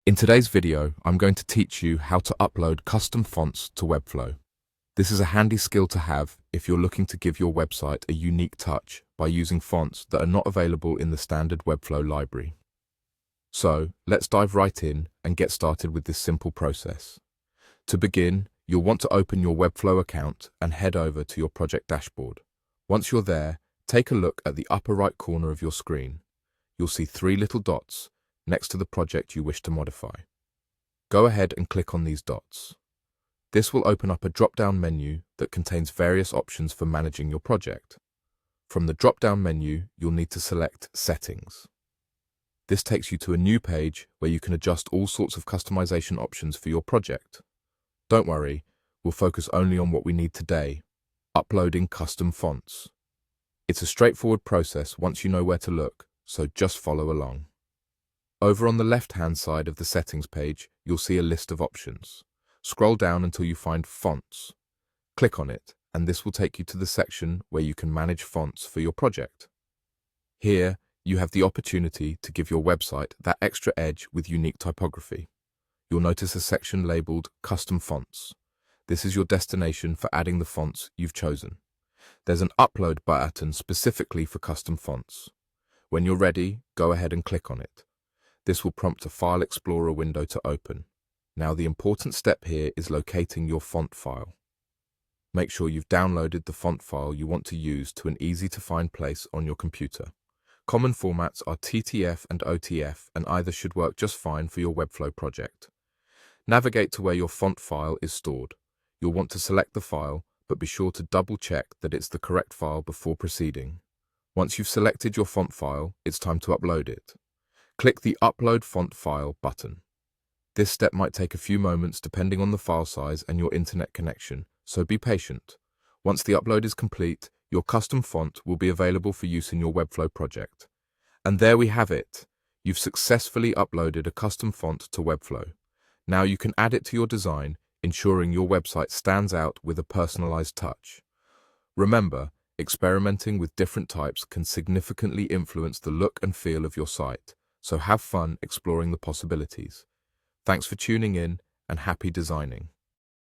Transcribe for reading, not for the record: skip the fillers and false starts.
In today's video, I'm going to teach you how to upload custom fonts to Webflow. This is a handy skill to have if you're looking to give your website a unique touch by using fonts that are not available in the standard Webflow library. So, let's dive right in and get started with this simple process. To begin, you'll want to open your Webflow account and head over to your project dashboard. Once you're there, take a look at the upper right corner of your screen. You'll see three little dots next to the project you wish to modify. Go ahead and click on these dots. This will open up a drop-down menu that contains various options for managing your project. From the drop-down menu, you'll need to select Settings. This takes you to a new page where you can adjust all sorts of customization options for your project. Don't worry, we'll focus only on what we need today: uploading custom fonts. It's a straightforward process once you know where to look, so just follow along. Over on the left-hand side of the settings page, you'll see a list of options. Scroll down until you find Fonts. Click on it, and this will take you to the section where you can manage fonts for your project. Here, you have the opportunity to give your website that extra edge with unique typography. You'll notice a section labeled Custom Fonts. This is your destination for adding the fonts you've chosen. There's an Upload button specifically for custom fonts. When you're ready, go ahead and click on it. This will prompt a File Explorer window to open. Now the important step here is locating your font file. Make sure you've downloaded the font file you want to use to an easy-to-find place on your computer. Common formats are TTF and OTF, and either should work just fine for your Webflow project. Navigate to where your font file is stored. You'll want to select the file, but be sure to double-check that it's the correct file before proceeding. Once you've selected your font file, it's time to upload it. Click the Upload Font File button. This step might take a few moments depending on the file size and your internet connection, so be patient. Once the upload is complete, your custom font will be available for use in your Webflow project. And there we have it. You've successfully uploaded a custom font to Webflow. Now you can add it to your design, ensuring your website stands out with a personalized touch. Remember, experimenting with different types can significantly influence the look and feel of your site. So have fun exploring the possibilities. Thanks for tuning in and happy designing.